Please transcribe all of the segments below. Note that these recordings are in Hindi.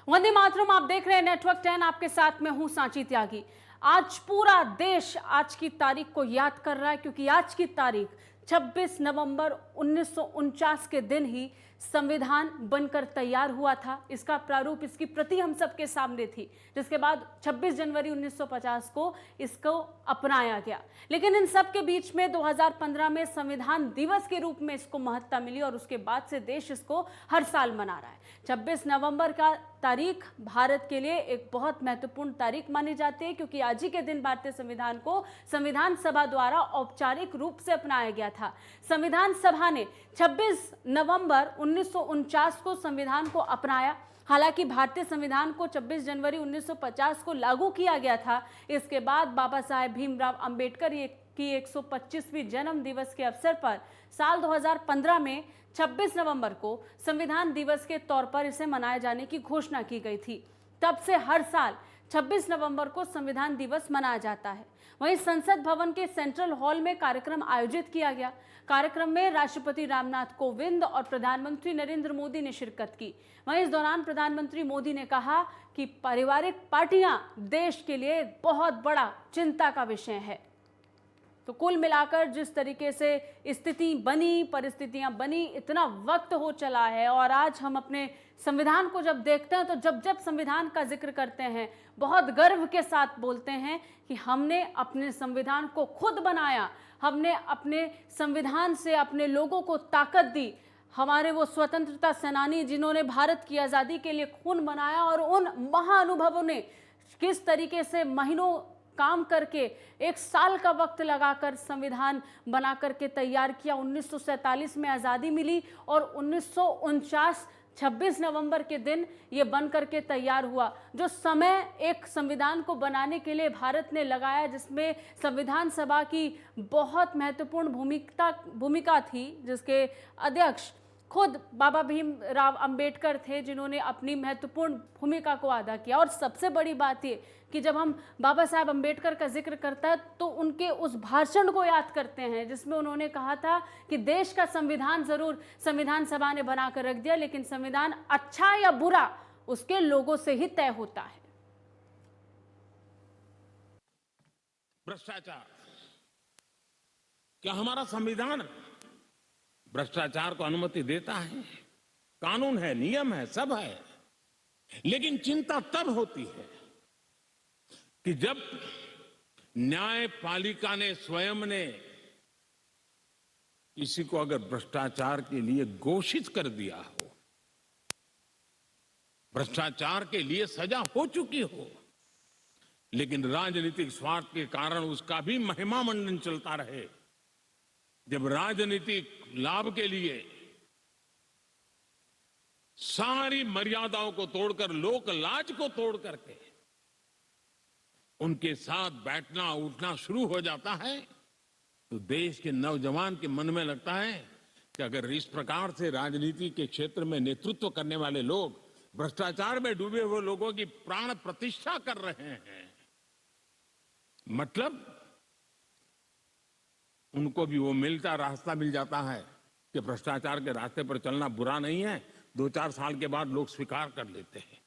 वंदे मातरम, आप देख रहे हैं नेटवर्क 10। आपके साथ में हूं सांची त्यागी। आज पूरा देश आज की तारीख को याद कर रहा है, क्योंकि आज की तारीख 26 नवंबर 1949 के दिन ही संविधान बनकर तैयार हुआ था। इसका प्रारूप, इसकी प्रति हम सबके सामने थी, जिसके बाद 26 जनवरी 1950 को इसको अपनाया गया। लेकिन इन सब के बीच में 2015 में संविधान दिवस के रूप में इसको महत्ता मिली और उसके बाद से देश इसको हर साल मना रहा है। 26 नवंबर का तारीख भारत के लिए एक बहुत महत्वपूर्ण तारीख मानी जाती है, क्योंकि आज ही के दिन भारतीय संविधान को संविधान सभा द्वारा औपचारिक रूप से अपनाया गया था। संविधान सभा ने 26 नवंबर 1949 को संविधान को अपनाया। हालांकि भारतीय संविधान को 26 जनवरी 1950 को लागू किया गया था। इसके बाद बाबा साहेब भीमराव अंबेडकर की 125वीं जन्म दिवस के अवसर पर साल 2015 में 26 नवंबर को संविधान दिवस के तौर पर इसे मनाए जाने की घोषणा की गई थी। तब से हर साल 26 नवंबर को संविधान दिवस मनाया जाता है। वहीं संसद भवन के सेंट्रल हॉल में कार्यक्रम आयोजित किया गया। कार्यक्रम में राष्ट्रपति रामनाथ कोविंद और प्रधानमंत्री नरेंद्र मोदी ने शिरकत की। वहीं इस दौरान प्रधानमंत्री मोदी ने कहा कि पारिवारिक पार्टियां देश के लिए बहुत बड़ा चिंता का विषय है। तो कुल मिलाकर जिस तरीके से स्थिति बनी, परिस्थितियां बनी, इतना वक्त हो चला है और आज हम अपने संविधान को जब देखते हैं तो जब जब संविधान का जिक्र करते हैं बहुत गर्व के साथ बोलते हैं कि हमने अपने संविधान को खुद बनाया, हमने अपने संविधान से अपने लोगों को ताकत दी। हमारे वो स्वतंत्रता सेनानी जिन्होंने भारत की आज़ादी के लिए खून बनाया और उन महाअनुभवों ने किस तरीके से महीनों काम करके 1 साल का वक्त लगाकर संविधान बना करके तैयार किया। 1947 में आज़ादी मिली और 1949 26 नवंबर के दिन ये बन करके तैयार हुआ। जो समय एक संविधान को बनाने के लिए भारत ने लगाया, जिसमें संविधान सभा की बहुत महत्वपूर्ण भूमिका थी, जिसके अध्यक्ष खुद बाबा भीमराव अंबेडकर थे, जिन्होंने अपनी महत्वपूर्ण भूमिका को अदा किया। और सबसे बड़ी बात ये कि जब हम बाबा साहब अंबेडकर का जिक्र करता है तो उनके उस भाषण को याद करते हैं, जिसमें उन्होंने कहा था कि देश का संविधान जरूर संविधान सभा ने बनाकर रख दिया, लेकिन संविधान अच्छा या बुरा उसके लोगों से ही तय होता है। भ्रष्टाचार, क्या हमारा संविधान भ्रष्टाचार को अनुमति देता है? कानून है, नियम है, सब है, लेकिन चिंता तब होती है कि जब न्यायपालिका ने स्वयं ने किसी को अगर भ्रष्टाचार के लिए घोषित कर दिया हो, भ्रष्टाचार के लिए सजा हो चुकी हो, लेकिन राजनीतिक स्वार्थ के कारण उसका भी महिमा मंडन चलता रहे। जब राजनीतिक लाभ के लिए सारी मर्यादाओं को तोड़कर, लोक लाज को तोड़ करके उनके साथ बैठना उठना शुरू हो जाता है, तो देश के नौजवान के मन में लगता है कि अगर इस प्रकार से राजनीति के क्षेत्र में नेतृत्व करने वाले लोग भ्रष्टाचार में डूबे हुए लोगों की प्राण प्रतिष्ठा कर रहे हैं, मतलब उनको भी वो रास्ता मिल जाता है कि भ्रष्टाचार के रास्ते पर चलना बुरा नहीं है। 2-4 साल के बाद लोग स्वीकार कर लेते हैं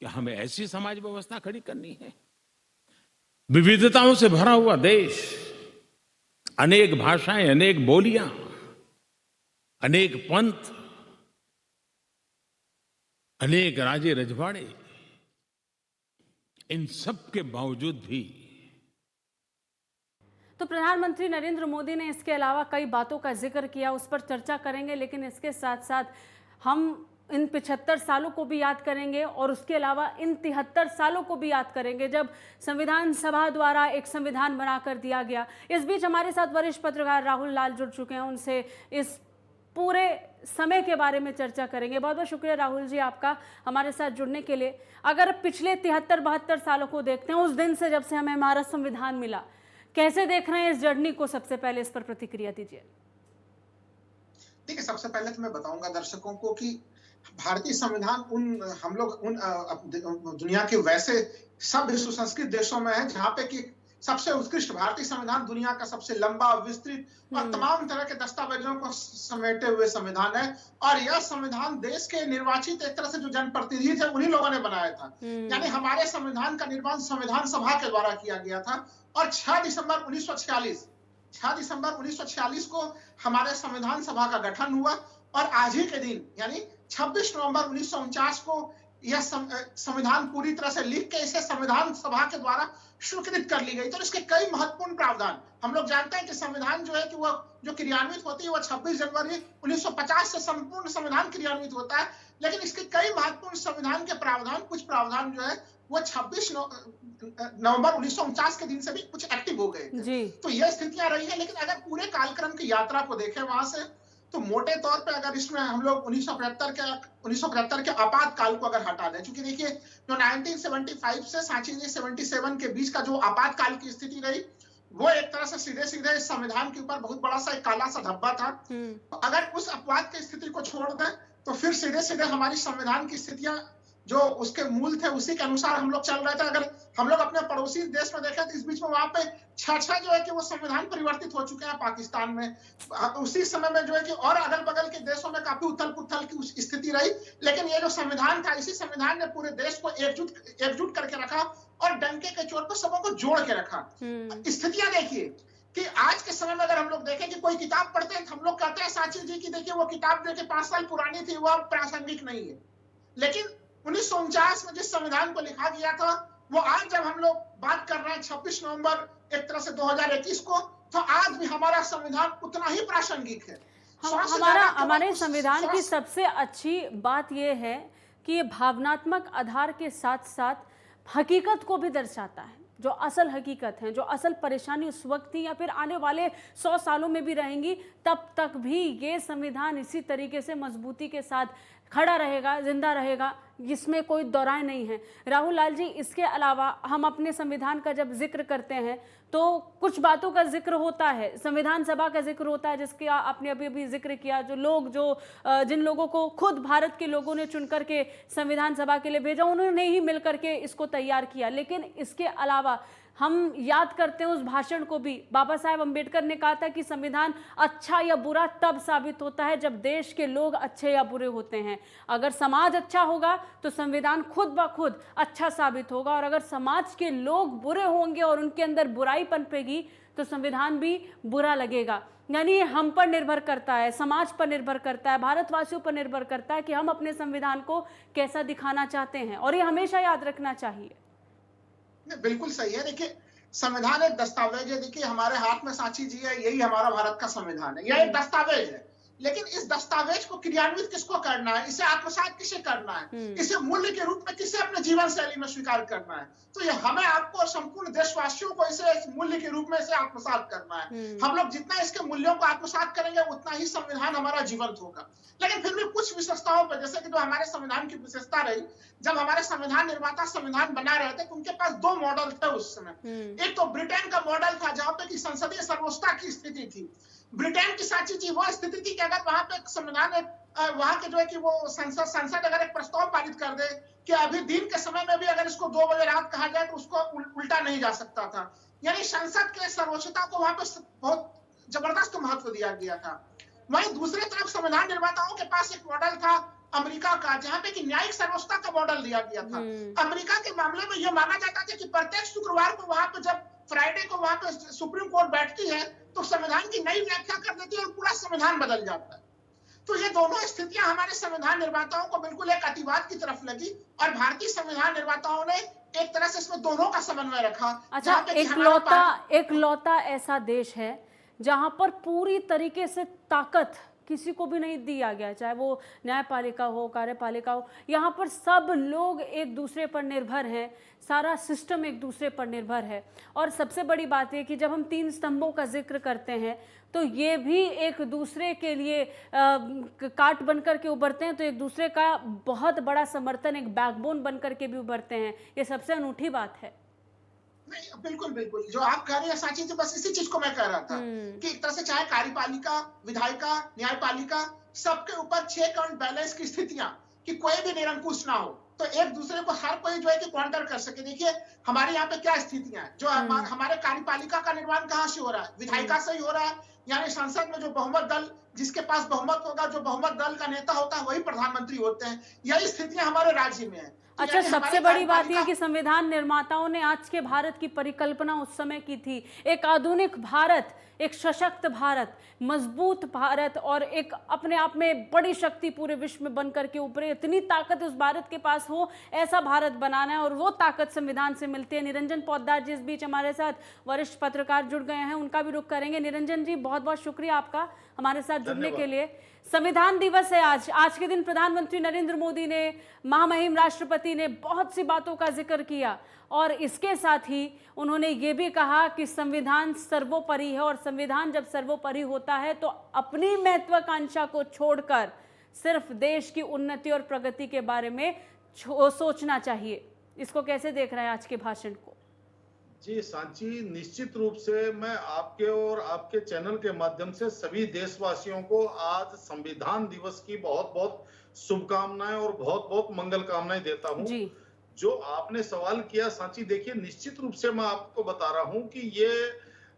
कि हमें ऐसी समाज व्यवस्था खड़ी करनी है। विविधताओं से भरा हुआ देश, अनेक भाषाएं, अनेक बोलियां, अनेक पंथ, अनेक राजे रजवाड़े, इन सब के बावजूद भी तो प्रधानमंत्री नरेंद्र मोदी ने इसके अलावा कई बातों का जिक्र किया, उस पर चर्चा करेंगे। लेकिन इसके साथ साथ हम इन 75 सालों को भी याद करेंगे और उसके अलावा इन 73 सालों को भी याद करेंगे जब संविधान सभा द्वारा एक संविधान बनाकर दिया गया। इस बीच हमारे साथ वरिष्ठ पत्रकार राहुल लाल जुड़ चुके हैं, उनसे इस पूरे समय के बारे में चर्चा करेंगे। बहुत बहुत शुक्रिया राहुल जी आपका हमारे साथ जुड़ने के लिए। अगर पिछले 73-72 सालों को देखते हैं, उस दिन से जब से हमें हमारा संविधान मिला, कैसे देख रहे हैं इस जर्नी को? सबसे पहले इस पर प्रतिक्रिया दीजिए। देखिए, सबसे पहले तो मैं बताऊंगा दर्शकों को कि भारतीय संविधान हम लोग दुनिया के वैसे सब विश्व संस्कृत देशों में है जहां पे कि सबसे उत्कृष्ट भारतीय संविधान दुनिया का सबसे लंबा, विस्तृत और तमाम तरह के दस्तावेजों को समेटे हुए संविधान है। और यह संविधान देश के निर्वाचित एक तरह से जो जनप्रतिनिधि थे उन्हीं लोगों ने बनाया था। यानी हमारे संविधान का निर्माण संविधान सभा के द्वारा किया गया था। और 6 दिसंबर 1946 को हमारे संविधान सभा का गठन हुआ और आज ही के दिन यानी 26 नवंबर 1949 को यह संविधान पूरी तरह से लिख के इसे संविधान सभा के द्वारा स्वीकृत कर ली गई। तो इसके कई महत्वपूर्ण प्रावधान हम लोग जानते हैं कि संविधान जो है कि वो जो क्रियान्वित होती है वो 26 जनवरी 1950 से संपूर्ण संविधान क्रियान्वित होता है। लेकिन इसके कई महत्वपूर्ण संविधान के प्रावधान, कुछ प्रावधान जो है वो 26 नवंबर 1949 के दिन से भी कुछ एक्टिव हो गए थे। तो यह स्थितियां रही है। लेकिन अगर पूरे कालक्रम की यात्रा को देखें वहां से, तो मोटे तौर पे अगर इसमें हम लोग 1975 के आपातकाल को अगर हटा दें, क्योंकि देखिए जो 1975 से सांची 77 के बीच का जो आपातकाल की स्थिति रही वो एक तरह से सीधे सीधे इस संविधान के ऊपर बहुत बड़ा सा एक काला सा धब्बा था। तो अगर उस अपवाद की स्थिति को छोड़ दें तो फिर सीधे सीधे हमारी संविधान की स्थितियां जो उसके मूल थे उसी के अनुसार हम लोग चल रहे थे। अगर हम लोग अपने पड़ोसी देश में देखें तो इस बीच में वहां पे 6 जो है कि वो संविधान परिवर्तित हो चुके हैं पाकिस्तान में। उसी समय में जो है कि और अगल बगल के देशों में काफी उथल पुथल की स्थिति रही। लेकिन ये जो संविधान था, इसी संविधान ने पूरे देश को एकजुट करके रखा और डंके के चोट पर सबों को जोड़ के रखा। स्थितियां देखिए कि आज के समय में अगर हम लोग देखें कि कोई किताब पढ़ते हैं, हम लोग कहते हैं सांची जी की देखिए वो किताब जो कि 5 साल पुरानी थी वो अब प्रासंगिक नहीं है। लेकिन 1949 में जिस संविधान को लिखा गया था वो आज जब हम लोग बात कर रहे हैं 26 नवंबर एक तरह से 2021 को, तो आज भी हमारा संविधान उतना ही प्रासंगिक है। हमारे संविधान की सबसे अच्छी बात यह है कि ये भावनात्मक आधार के साथ साथ हकीकत को भी दर्शाता है। जो असल हकीकत है, जो असल परेशानी उस वक्त थी या फिर आने वाले 100 सालों में भी रहेंगी, तब तक भी ये संविधान इसी तरीके से मजबूती के साथ खड़ा रहेगा, जिंदा रहेगा, जिसमें कोई दौराय नहीं है। राहुल लाल जी, इसके अलावा हम अपने संविधान का जब जिक्र करते हैं तो कुछ बातों का जिक्र होता है, संविधान सभा का जिक्र होता है जिसके आपने अभी जिक्र किया। जिन लोगों को खुद भारत के लोगों ने चुन करके संविधान सभा के लिए भेजा, उन्होंने ही मिल करके इसको तैयार किया। लेकिन इसके अलावा हम याद करते हैं उस भाषण को भी, बाबा साहेब अम्बेडकर ने कहा था कि संविधान अच्छा या बुरा तब साबित होता है जब देश के लोग अच्छे या बुरे होते हैं। अगर समाज अच्छा होगा तो संविधान खुद ब खुद अच्छा साबित होगा, और अगर समाज के लोग बुरे होंगे और उनके अंदर बुराई पनपेगी तो संविधान भी बुरा लगेगा। यानी हम पर निर्भर करता है, समाज पर निर्भर करता है, भारतवासियों पर निर्भर करता है कि हम अपने संविधान को कैसा दिखाना चाहते हैं, और ये हमेशा याद रखना चाहिए। बिल्कुल सही है। देखिए संविधान एक दस्तावेज है। देखिए हमारे हाथ में सांची जी है, यही हमारा भारत का संविधान है। यह एक दस्तावेज है, लेकिन इस दस्तावेज को क्रियान्वित किसको करना है, इसे आत्मसात किसे करना है, इसे मूल्य के रूप में किसे अपने जीवन शैली में स्वीकार करना है, तो ये हमें, आपको और संपूर्ण देशवासियों को इसे मूल्य के रूप में इसे आत्मसात करना है। हम लोग जितना इसके मूल्यों को आत्मसात करेंगे उतना ही संविधान हमारा जीवंत होगा। लेकिन फिर भी कुछ विशेषताओं पर, जैसे कि जो हमारे संविधान की विशेषता रही, जब हमारे संविधान निर्माता संविधान बना रहे थे तो उनके पास 2 मॉडल थे उस समय। एक तो ब्रिटेन का मॉडल था जहां पे कि संसदीय सर्वोच्चता की स्थिति थी। ब्रिटेन की सांची जी वो स्थिति थी कि अगर वहां पे संविधान वहां के जो है कि वो संसद अगर एक प्रस्ताव पारित कर दे कि अभी दिन के समय में भी अगर इसको 2 बजे रात कहा जाए तो उसको उल्टा नहीं जा सकता था। यानी संसद के सर्वोच्चता को वहां पे बहुत जबरदस्त महत्व दिया गया था। वहीं दूसरी तरफ संविधान निर्माताओं के पास एक मॉडल था अमेरिका का, जहां पे कि न्यायिक सर्वोच्चता का मॉडल दिया गया था। अमेरिका के मामले में यह माना जाता था कि प्रत्येक शुक्रवार को वहां पे, जब फ्राइडे को वहां पे सुप्रीम कोर्ट बैठती है तो संविधान की नई व्याख्या कर देती है और पूरा संविधान बदल जाता है। तो ये दोनों स्थितियां हमारे संविधान निर्माताओं को बिल्कुल एक अतिवाद की तरफ लगी, और भारतीय संविधान निर्माताओं ने एक तरह से इसमें दोनों का समन्वय रखा। अच्छा, एक लौता ऐसा देश है जहां पर पूरी तरीके से ताकत किसी को भी नहीं दिया गया, चाहे वो न्यायपालिका हो, कार्यपालिका हो, यहाँ पर सब लोग एक दूसरे पर निर्भर हैं, सारा सिस्टम एक दूसरे पर निर्भर है। और सबसे बड़ी बात है कि जब हम 3 स्तंभों का जिक्र करते हैं तो ये भी एक दूसरे के लिए काट बनकर के उभरते हैं, तो एक दूसरे का बहुत बड़ा समर्थन, एक बैकबोन बनकर के भी उभरते हैं। ये सबसे अनूठी बात है। नहीं, बिल्कुल बिल्कुल जो आप कह रहे हैं सांची जी, बस इसी चीज को मैं कह रहा था कि एक तरह से चाहे कार्यपालिका, विधायिका, न्यायपालिका, सबके ऊपर चेक एंड बैलेंस की स्थितियां, कि कोई भी निरंकुश ना हो, तो एक दूसरे को हर कोई जो है कि काउंटर कर सके। देखिए हमारे यहाँ पे क्या स्थितियां हैं, जो हमारे कार्यपालिका का निर्माण कहाँ से हो रहा है, विधायिका से ही हो रहा है, यानी संसद में जो बहुमत दल, जिसके पास बहुमत होगा, जो बहुमत दल का नेता होता है वही प्रधानमंत्री होते हैं। यही स्थितियां हमारे राज्य में है। अच्छा, सबसे बड़ी बात यह कि संविधान निर्माताओं ने आज के भारत की परिकल्पना उस समय की थी, एक आधुनिक भारत, एक सशक्त भारत, मजबूत भारत और एक अपने आप में बड़ी शक्ति पूरे विश्व में बनकर के ऊपरे, इतनी ताकत उस भारत के पास हो, ऐसा भारत बनाना है और वो ताकत संविधान से मिलती है। निरंजन पोद्दार जी इस बीच हमारे साथ वरिष्ठ पत्रकार जुड़ गए हैं, उनका भी रुख करेंगे। निरंजन जी, बहुत बहुत शुक्रिया आपका हमारे साथ जुड़ने के लिए। संविधान दिवस है आज के दिन प्रधानमंत्री नरेंद्र मोदी ने, महामहिम राष्ट्रपति ने बहुत सी बातों का जिक्र किया और इसके साथ ही उन्होंने ये भी कहा कि संविधान सर्वोपरि है और संविधान जब सर्वोपरि होता है तो अपनी महत्वाकांक्षा को छोड़कर सिर्फ देश की उन्नति और प्रगति के बारे में सोचना चाहिए। इसको कैसे देख रहे हैं आज के भाषण को? जी सांची, निश्चित रूप से मैं आपके और आपके चैनल के माध्यम से सभी देशवासियों को आज संविधान दिवस की बहुत बहुत शुभकामनाएं और बहुत बहुत मंगल कामनाएं देता हूं। जी। जो आपने सवाल किया सांची, देखिए निश्चित रूप से मैं आपको बता रहा हूं कि ये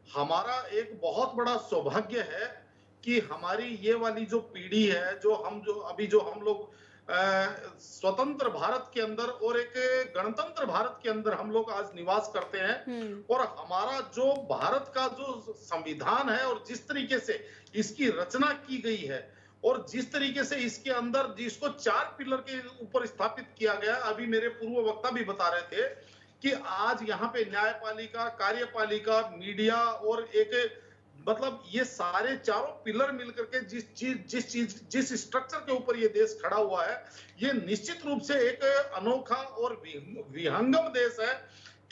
हमारा एक बहुत बड़ा सौभाग्य है कि हमारी ये वाली जो पीढ़ी है, जो हम लोग स्वतंत्र भारत के अंदर और एक गणतंत्र भारत के अंदर हम लोग आज निवास करते हैं और हमारा जो भारत का जो संविधान है और जिस तरीके से इसकी रचना की गई है और जिस तरीके से इसके अंदर जिसको 4 पिलर के ऊपर स्थापित किया गया, अभी मेरे पूर्व वक्ता भी बता रहे थे कि आज यहाँ पे न्यायपालिका, कार्यपालिका, मीडिया और एक मतलब ये सारे चारों पिलर मिलकर के जिस स्ट्रक्चर के ऊपर ये देश खड़ा हुआ है, ये निश्चित रूप से एक अनोखा और विहंगम देश है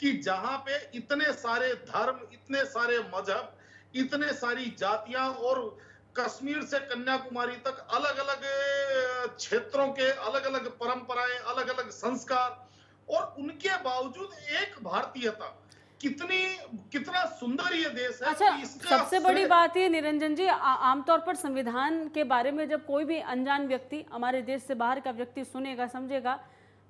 कि जहां पे इतने सारे धर्म, इतने सारे मजहब, इतने सारी जातियां और कश्मीर से कन्याकुमारी तक अलग अलग क्षेत्रों के अलग अलग परंपराएं, अलग अलग संस्कार और उनके बावजूद एक भारतीयता, कितना सुंदर ये देश है। अच्छा, सबसे बड़ी बात ये निरंजन जी, आमतौर पर संविधान के बारे में जब कोई भी अनजान व्यक्ति, हमारे देश से बाहर का व्यक्ति सुनेगा, समझेगा,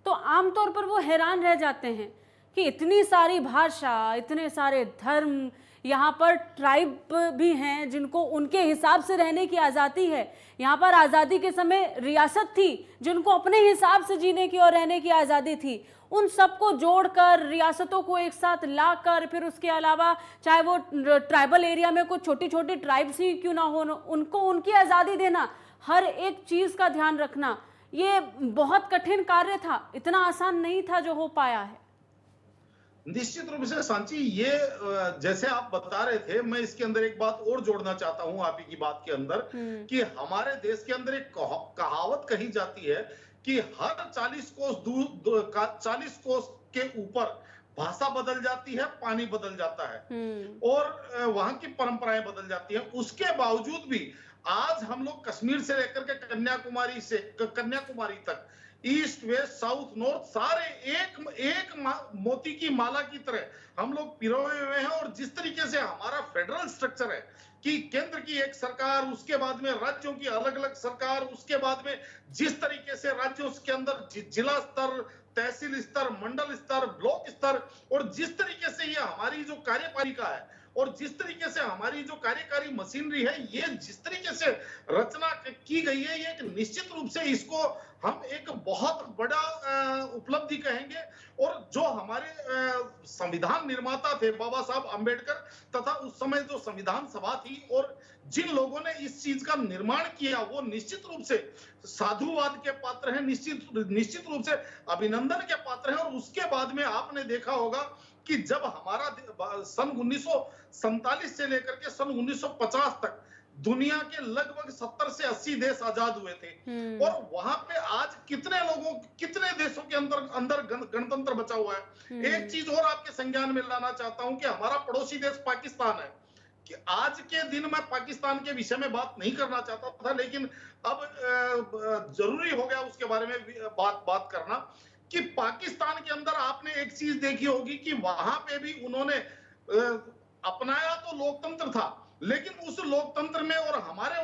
तो आमतौर पर वो हैरान रह जाते हैं कि इतनी सारी भाषा, इतने सारे धर्म, यहाँ पर ट्राइब भी हैं जिनको उनके हिसाब से रहने की आज़ादी है। यहाँ पर आज़ादी के समय रियासत थी जिनको अपने हिसाब से जीने की और रहने की आज़ादी थी। उन सबको जोड़कर, रियासतों को एक साथ लाकर, फिर उसके अलावा चाहे वो ट्राइबल एरिया में कुछ छोटी छोटी ट्राइब्स ही क्यों ना हो, उनको उनकी आज़ादी देना, हर एक चीज़ का ध्यान रखना, ये बहुत कठिन कार्य था, इतना आसान नहीं था जो हो पाया है। निश्चित रूप से सांची, ये जैसे आप बता रहे थे, मैं इसके अंदर एक बात और जोड़ना चाहता हूं आप ही की बात के अंदर कि हमारे देश के अंदर एक कहावत कही जाती है कि हर 40 कोस के ऊपर भाषा बदल जाती है, पानी बदल जाता है और वहां की परंपराएं बदल जाती हैं। उसके बावजूद भी आज हम लोग कश्मीर से लेकर के कन्याकुमारी तक, ईस्ट, वेस्ट, साउथ, नॉर्थ, सारे एक मोती की माला की तरह हम लोग पिरोए हुए हैं। और जिस तरीके से हमारा फेडरल स्ट्रक्चर है कि केंद्र की एक सरकार, उसके बाद में राज्यों की अलग अलग सरकार, उसके बाद में जिस तरीके से राज्यों के अंदर जिला स्तर, तहसील स्तर, मंडल स्तर, ब्लॉक स्तर, और जिस तरीके से ये हमारी जो कार्यपालिका है और जिस तरीके से हमारी जो कार्यकारी मशीनरी है, ये जिस तरीके से रचना की गई है, ये एक निश्चित रूप से इसको हम एक बहुत बड़ा उपलब्धि कहेंगे। और जो हमारे संविधान निर्माता थे बाबा साहब अंबेडकर, तथा उस समय जो संविधान सभा थी और जिन लोगों ने इस चीज का निर्माण किया, वो निश्चित रूप से साधुवाद के पात्र हैं, निश्चित रूप से अभिनंदन के पात्र हैं। और उसके बाद में आपने देखा होगा कि जब हमारा सन 1947 से लेकर के सन 1950 तक दुनिया के लगभग 70 से 80 देश आजाद हुए थे और वहां पे आज कितने देशों के अंदर गणतंत्र बचा हुआ है। एक चीज और आपके संज्ञान में लाना चाहता हूं कि हमारा पड़ोसी देश पाकिस्तान है, कि आज के दिन मैं पाकिस्तान के विषय में बात नहीं करना चाहता था, लेकिन अब जरूरी हो गया उसके बारे में बात करना कि पाकिस्तान के अंदर आपने एक चीज देखी होगी कि वहां पे भी उन्होंने अपनाया तो लोकतंत्र था, लेकिन उस लोकतंत्र में और हमारे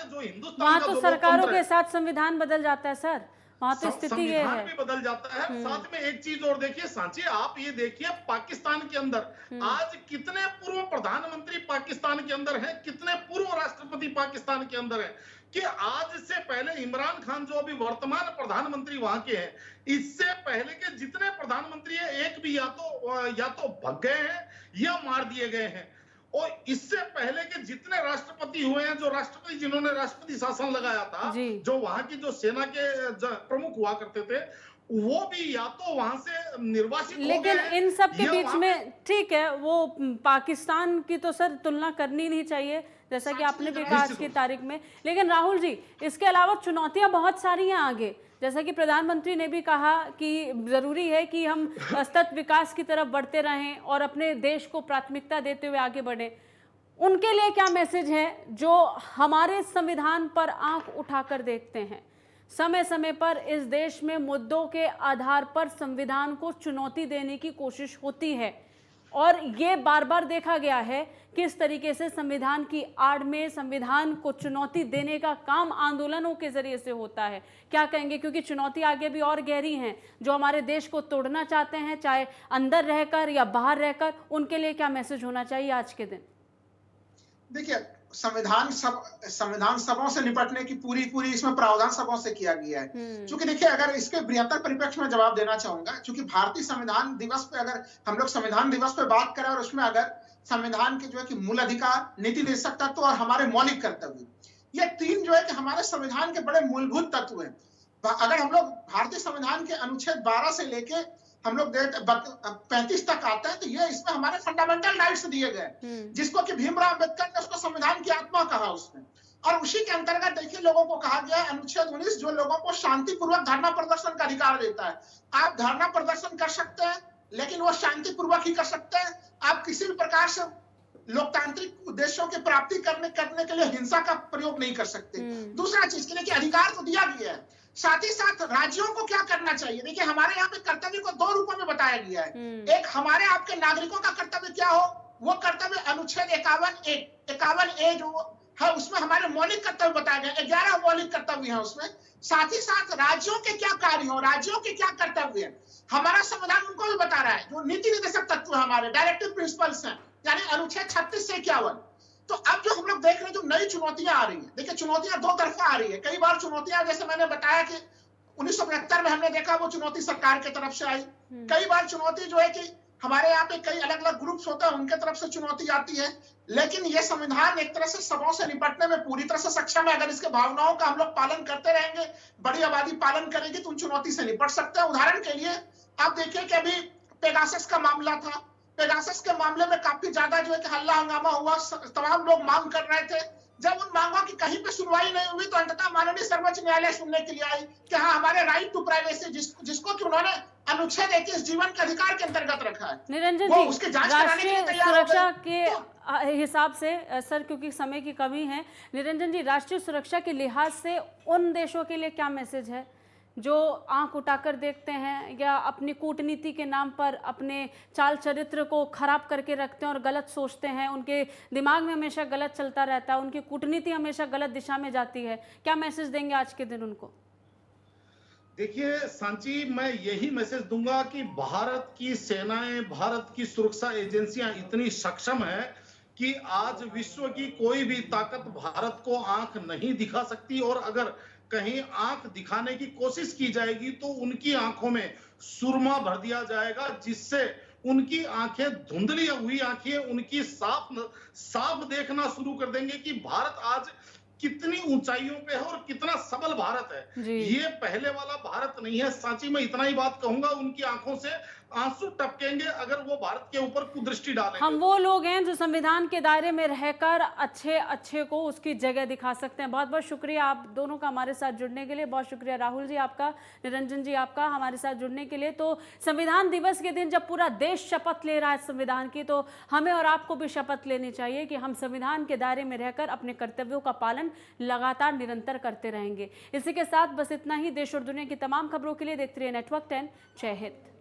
जो हिंदुस्तान वहां तो सरकारों के साथ संविधान बदल जाता है सर, वहां तो स्थिति ये संविधान है। भी बदल जाता है। साथ में एक चीज और देखिए सांची, आप ये देखिए पाकिस्तान के अंदर आज कितने पूर्व प्रधानमंत्री पाकिस्तान के अंदर हैं, कितने पूर्व राष्ट्रपति पाकिस्तान के अंदर हैं, कि आज से पहले इमरान खान जो अभी वर्तमान प्रधानमंत्री वहां के हैं, इससे पहले के जितने प्रधानमंत्री हैं एक भी या तो भग गए हैं या मार दिए गए हैं। और इससे पहले के जितने राष्ट्रपति हुए हैं, जो राष्ट्रपति जिन्होंने राष्ट्रपति शासन लगाया था, जो वहां की जो सेना के प्रमुख हुआ करते थे, वो भी या तो वहां से निर्वासित हो गए। लेकिन इन सब के बीच में ठीक है, वो पाकिस्तान की तो सर तुलना करनी नहीं चाहिए, जैसा कि आपने भी कहा आज की तारीख में। लेकिन राहुल जी, इसके अलावा चुनौतियां बहुत सारी हैं आगे, जैसा कि प्रधानमंत्री ने भी कहा कि जरूरी है कि हम सतत विकास की तरफ बढ़ते रहें और अपने देश को प्राथमिकता देते हुए आगे बढ़ें। उनके लिए क्या मैसेज है जो हमारे संविधान पर आंख उठाकर देखते हैं? समय समय पर इस देश में मुद्दों के आधार पर संविधान को चुनौती देने की कोशिश होती है और ये बार बार देखा गया है किस तरीके से संविधान की आड़ में संविधान को चुनौती देने का काम आंदोलनों के जरिए से होता है। क्या कहेंगे, क्योंकि चुनौती आगे भी और गहरी हैं, जो हमारे देश को तोड़ना चाहते हैं, चाहे अंदर रहकर या बाहर रहकर, उनके लिए क्या मैसेज होना चाहिए आज के दिन? देखिए, संविधान सबों से निपटने की पूरी इसमें प्रावधान सबों से किया गया है। क्योंकि देखिए, अगर इसके बृहत्तर परिप्रेक्ष्य में जवाब देना चाहूंगा, क्योंकि भारतीय संविधान दिवस पे अगर हम लोग संविधान दिवस पे बात करें और उसमें अगर संविधान के जो है कि मूल अधिकार, नीति निर्देशक तत्व और हमारे मौलिक कर्तव्य, ये तीन जो है कि हमारे संविधान के बड़े मूलभूत तत्व हैं। अगर हम लोग भारतीय संविधान के अनुच्छेद 12 से लेके हम लोग 35 तक आते हैं, तो ये इसमें हमारे फंडामेंटल राइट्स दिए गए, जिसको कि भीमराव अंबेडकर ने उसको संविधान की आत्मा कहा उसने। और उसी के अंतर्गत देखिए लोगों को कहा गया है अनुच्छेद 19, जो लोगों को शांतिपूर्वक धरना प्रदर्शन का अधिकार देता है। आप धरना प्रदर्शन कर सकते हैं, लेकिन वो शांतिपूर्वक ही कर सकते हैं। आप किसी भी प्रकार से लोकतांत्रिक उद्देश्यों की प्राप्ति करने के लिए हिंसा का प्रयोग नहीं कर सकते। दूसरा चीज के लिए कि अधिकार तो दिया गया है, साथ ही साथ राज्यों को क्या करना चाहिए। देखिए, हमारे यहाँ पे कर्तव्य को दो रूपों में बताया गया है। एक हमारे आपके नागरिकों का कर्तव्य क्या हो, वो कर्तव्य अनुच्छेद 51A जो है उसमें हमारे मौलिक कर्तव्य बताए गए, 11 मौलिक कर्तव्य हैं उसमें। साथ ही साथ राज्यों के क्या कार्य हो, राज्यों के क्या कर्तव्य है, हमारा संविधान उनको भी बता रहा है। जो नीति निर्देशक तत्व हमारे डायरेक्टिव प्रिंसिपल्स हैं, यानी अनुच्छेद 36 से 51। तो अब जो हम लोग देख रहे हैं, जो नई चुनौतियां आ रही है, देखिए चुनौतियां दो तरफा आ रही है। कई बार चुनौतियां, जैसे मैंने बताया कि 1975 में हमने देखा, वो चुनौती सरकार की तरफ से आई। कई बार चुनौती जो है कि हमारे यहाँ पे कई अलग अलग ग्रुप्स होते हैं, उनके तरफ से चुनौती आती है। लेकिन ये संविधान एक तरह से सबों से निपटने में पूरी तरह से सक्षम है। अगर इसके भावनाओं का हम लोग पालन करते रहेंगे, बड़ी आबादी पालन करेगी, तो उन चुनौती से निपट सकते हैं। उदाहरण के लिए आप देखिए कि अभी पेगासस का मामला था, पेगासस के मामले में काफी ज्यादा जो है कि हल्ला हंगामा हुआ, तमाम लोग मांग कर रहे थे। जब उन मांगों की कहीं पे सुनवाई नहीं हुई, तो अंततः माननीय सर्वोच्च न्यायालय सुनने के लिए आई कि हाँ, हमारे राइट टू प्राइवेसी, जिसको कि उन्होंने अनुच्छेद 21 जीवन के अधिकार के अंतर्गत रखा है, निरंजन वो जी, उसकी जांच कराने के लिए तैयार हो सुरक्षा गए। के हिसाब से सर, क्योंकि समय की कमी है, निरंजन जी, राष्ट्रीय सुरक्षा के लिहाज से उन देशों के लिए क्या मैसेज है जो आंख उठाकर देखते हैं या अपनी कूटनीति के नाम पर अपने चाल चरित्र को खराब करके रखते हैं और गलत सोचते हैं, उनके दिमाग में हमेशा गलत चलता रहता है, उनकी कूटनीति हमेशा गलत दिशा में जाती है? क्या मैसेज देंगे आज के दिन उनको? देखिए सांची, मैं यही मैसेज दूंगा कि भारत की सेनाएं, भारत की सुरक्षा एजेंसियां इतनी सक्षम है कि आज विश्व की कोई भी ताकत भारत को आंख नहीं दिखा सकती। और अगर कहीं आंख दिखाने की कोशिश की जाएगी तो उनकी आंखों में सुरमा भर दिया जाएगा, जिससे उनकी आंखें, धुंधली हुई आंखें उनकी साफ देखना शुरू कर देंगे कि भारत आज कितनी ऊंचाइयों पे है और कितना सबल भारत है। ये पहले वाला भारत नहीं है। सांची, मैं इतना ही बात कहूंगा, उनकी आंखों से आंसू टपकेंगे अगर वो भारत के ऊपर कुदृष्टि डालेंगे। हम वो लोग हैं जो संविधान के दायरे में रहकर अच्छे को उसकी जगह दिखा सकते हैं। बहुत बहुत शुक्रिया आप दोनों का हमारे साथ जुड़ने के लिए। बहुत शुक्रिया राहुल जी आपका, निरंजन जी आपका हमारे साथ जुड़ने के लिए। तो संविधान दिवस के दिन जब पूरा देश शपथ ले रहा है संविधान की, तो हमें और आपको भी शपथ लेनी चाहिए कि हम संविधान के दायरे में रहकर अपने कर्तव्यों का पालन लगातार निरंतर करते रहेंगे। इसी के साथ बस इतना ही। देश और दुनिया की तमाम खबरों के लिए देखते रहिए नेटवर्क 10। जय हिंद।